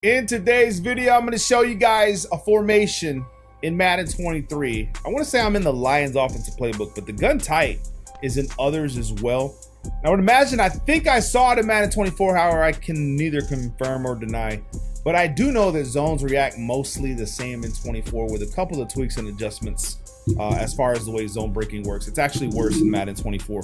In today's video, I'm going to show you guys a formation in Madden 23. I want to say I'm in the Lions offensive playbook, but the gun tight is in others as well. I would imagine, I think I saw it in Madden 24, however, I can neither confirm or deny. But I do know that zones react mostly the same in 24 with a couple of tweaks and adjustments as far as the way zone breaking works. It's actually worse in Madden 24.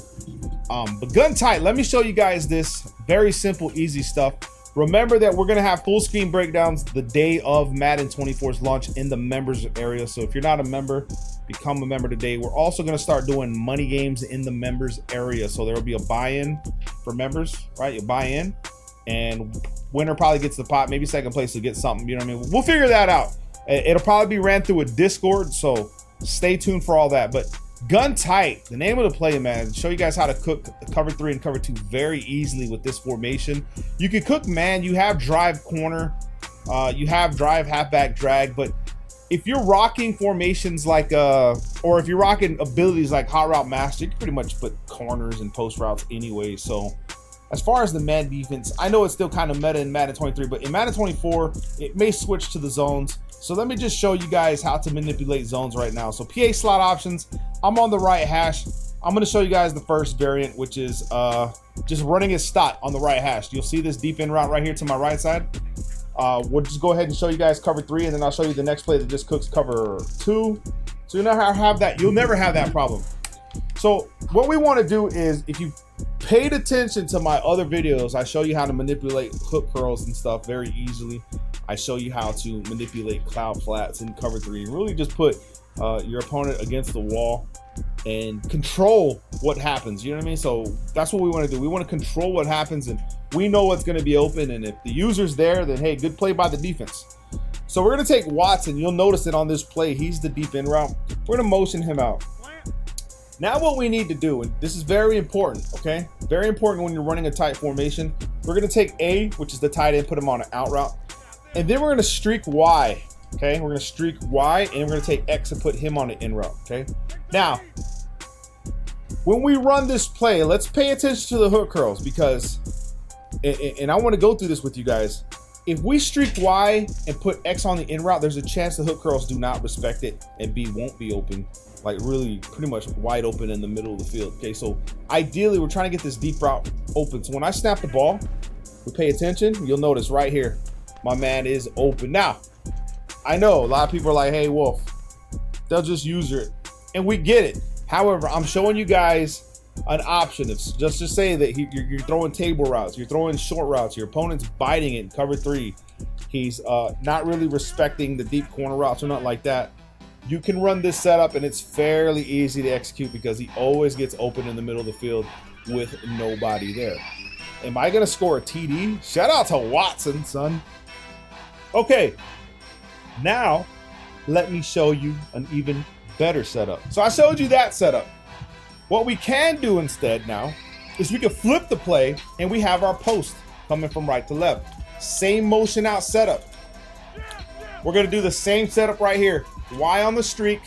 But gun tight, let me show you guys this. Very simple, easy stuff. Remember that we're going to have full screen breakdowns the day of Madden 24's launch in the members area. So if you're not a member, become a member today. We're also going to start doing money games in the members area. So there will be a buy-in for members, right? You buy in and winner probably gets the pot, maybe second place to get something. You know what I mean? We'll figure that out. It'll probably be ran through a Discord. So stay tuned for all that. But gun tight, the name of the play, man. Show you guys how to cook cover 3 and cover 2 very easily with this formation. You can cook man, you have drive corner, you have drive halfback drag, but if you're rocking formations like or if you're rocking abilities like hot route master, you can pretty much put corners and post routes anyway. So as far as the man defense, I know it's still kind of meta in Madden 23, but in Madden 24 it may switch to the zones. So let me just show you guys how to manipulate zones right now. So PA slot options, I'm on the right hash. I'm going to show you guys the first variant, which is just running a stot on the right hash. You'll see this deep in route right here to my right side. We'll just go ahead and show you guys cover 3, and then I'll show you the next play that just cooks cover 2. So you'll never have that. You'll never have that problem. So what we want to do is, if you paid attention to my other videos, I show you how to manipulate hook curls and stuff very easily. I show you how to manipulate cloud flats in cover 3 and really just put your opponent against the wall and control what happens. You know what I mean? So that's what we want to do. We want to control what happens, and we know what's going to be open, and if the user's there, then hey, good play by the defense. So we're going to take Watson. You'll notice that on this play, he's the deep in route. We're going to motion him out. Now what we need to do, and this is very important, okay? Very important when you're running a tight formation. We're going to take A, which is the tight end, put him on an out route. And then we're going to streak Y, okay? We're going to streak Y, and we're going to take X and put him on the in route, okay? Now, when we run this play, let's pay attention to the hook curls, because, and I want to go through this with you guys. If we streak Y and put X on the in route, there's a chance the hook curls do not respect it, and B won't be open, like really pretty much wide open in the middle of the field, okay? So ideally, we're trying to get this deep route open. So when I snap the ball, we pay attention, you'll notice right here, my man is open. Now, I know a lot of people are like, hey, Wolf, they'll just use it. And we get it. However, I'm showing you guys an option. It's just to say that you're throwing table routes, you're throwing short routes, your opponent's biting it in cover 3. He's not really respecting the deep corner routes or nothing like that. You can run this setup, and it's fairly easy to execute because he always gets open in the middle of the field with nobody there. Am I going to score a TD? Shout out to Watson, son. Okay, now let me show you an even better setup. So I showed you that setup. What we can do instead now is we can flip the play, and we have our post coming from right to left. Same motion out setup. We're going to do the same setup right here. Y on the streak,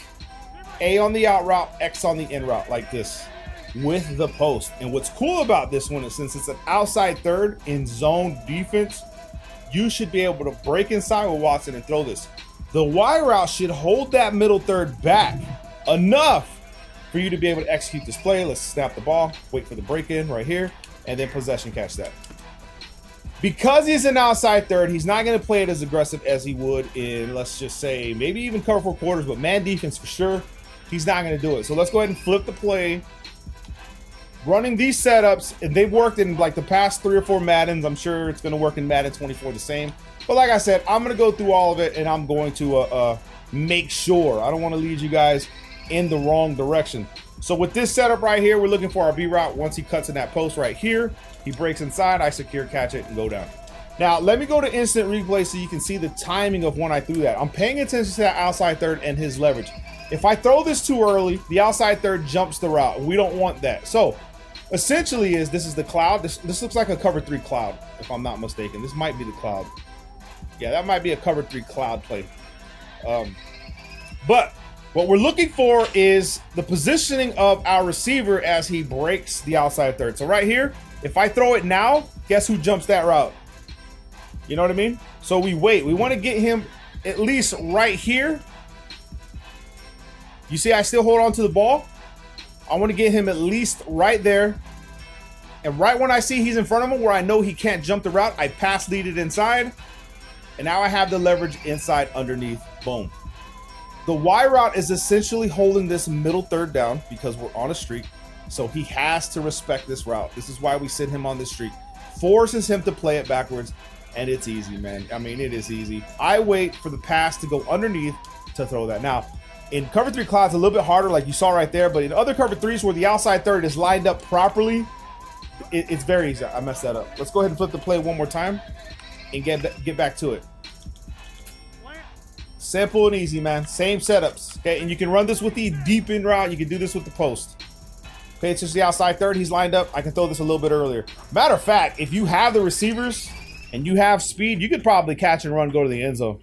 A on the out route, X on the in route, like this with the post. And what's cool about this one is, since it's an outside third in zone defense, you should be able to break inside with Watson and throw this. The Y route should hold that middle third back enough for you to be able to execute this play. Let's snap the ball, wait for the break in right here, and then possession catch that. Because he's an outside third, he's not going to play it as aggressive as he would in, let's just say, maybe even cover 4 quarters, but man defense for sure, he's not going to do it. So let's go ahead and flip the play. Running these setups, and they've worked in like the past 3 or 4 Maddens. I'm sure it's going to work in Madden 24 the same. But like I said, I'm going to go through all of it, and I'm going to make sure. I don't want to lead you guys in the wrong direction. So with this setup right here, we're looking for our B route. Once he cuts in that post right here, he breaks inside, I secure catch it and go down. Now, let me go to instant replay so you can see the timing of when I threw that. I'm paying attention to that outside third and his leverage. If I throw this too early, the outside third jumps the route. We don't want that. So essentially this is the cloud. This looks like a cover 3 cloud, if I'm not mistaken. This might be the cloud. Yeah, that might be a cover 3 cloud play. But what we're looking for is the positioning of our receiver as he breaks the outside third. So right here, if I throw it now, guess who jumps that route? You know what I mean? So we wait. We want to get him at least right here. You see I still hold on to the ball? I want to get him at least right there. And right when I see he's in front of him where I know he can't jump the route, I pass lead it inside. And now I have the leverage inside underneath. Boom. The Y route is essentially holding this middle third down because we're on a streak. So he has to respect this route. This is why we sit him on this streak. Forces him to play it backwards. And it's easy, man. I mean, it is easy. I wait for the pass to go underneath to throw that. Now, in cover 3 clouds, a little bit harder like you saw right there. But in other cover 3s where the outside third is lined up properly, it's very easy. I messed that up. Let's go ahead and flip the play one more time and get back to it. Simple and easy, man. Same setups. Okay, and you can run this with the deep in route. You can do this with the post. Okay, it's just the outside third. He's lined up. I can throw this a little bit earlier. Matter of fact, if you have the receivers and you have speed, you could probably catch and run, go to the end zone.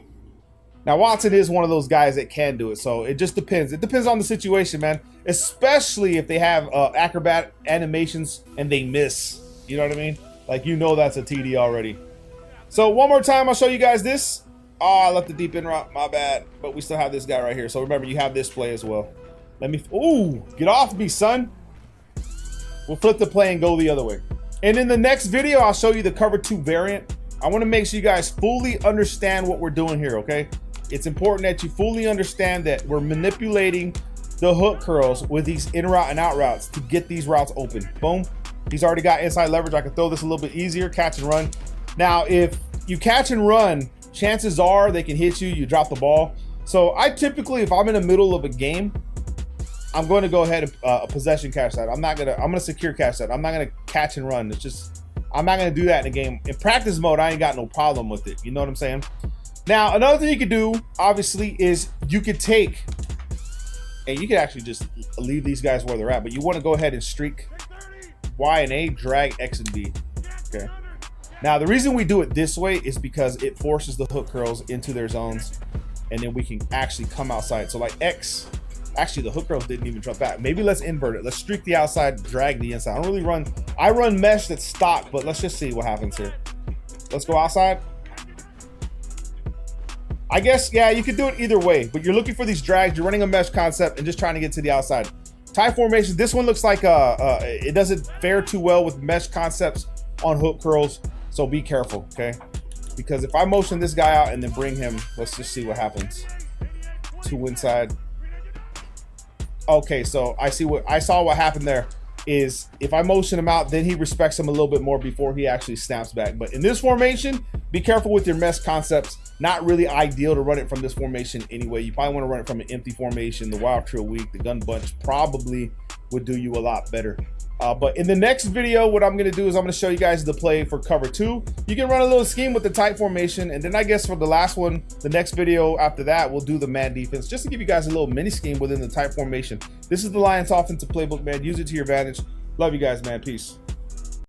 Now, Watson is one of those guys that can do it, so it just depends. It depends on the situation, man, especially if they have acrobat animations and they miss. You know what I mean? Like, you know that's a TD already. So one more time, I'll show you guys this. Oh, I left the deep in route. My bad. But we still have this guy right here. So remember, you have this play as well. Let me... Ooh, get off me, son. We'll flip the play and go the other way. And in the next video, I'll show you the cover 2 variant. I want to make sure you guys fully understand what we're doing here, okay? It's important that you fully understand that we're manipulating the hook curls with these in route and out routes to get these routes open. Boom. He's already got inside leverage. I can throw this a little bit easier. Catch and run. Now, if you catch and run, chances are they can hit you. You drop the ball. So I typically, if I'm in the middle of a game, I'm going to go ahead and possession catch that. I'm gonna secure catch that. I'm not gonna catch and run. It's just, I'm not gonna do that in a game. In practice mode, I ain't got no problem with it. You know what I'm saying? Now, another thing you could do, obviously, is you could take, and you could actually just leave these guys where they're at, but you want to go ahead and streak Y and A, drag X and B. Okay. Now, the reason we do it this way is because it forces the hook curls into their zones, and then we can actually come outside. So like X, actually the hook curls didn't even drop back. Maybe let's invert it. Let's streak the outside, drag the inside. I run mesh that's stock, but let's just see what happens here. Let's go outside. I guess, yeah, you could do it either way, but you're looking for these drags. You're running a mesh concept and just trying to get to the outside. Tie formation, this one looks like it doesn't fare too well with mesh concepts on hook curls, so be careful, okay? Because if I motion this guy out and then bring him, let's just see what happens. 2 inside. Okay, so I saw what happened there is if I motion him out, then he respects him a little bit more before he actually snaps back. But in this formation, be careful with your mesh concepts. Not really ideal to run it from this formation anyway. You probably want to run it from an empty formation. The wild trail weak, the gun bunch probably would do you a lot better. But in the next video, what I'm going to do is I'm going to show you guys the play for cover 2. You can run a little scheme with the tight formation. And then I guess for the last one, the next video after that, we'll do the man defense just to give you guys a little mini scheme within the tight formation. This is the Lions offensive playbook, man. Use it to your advantage. Love you guys, man. Peace.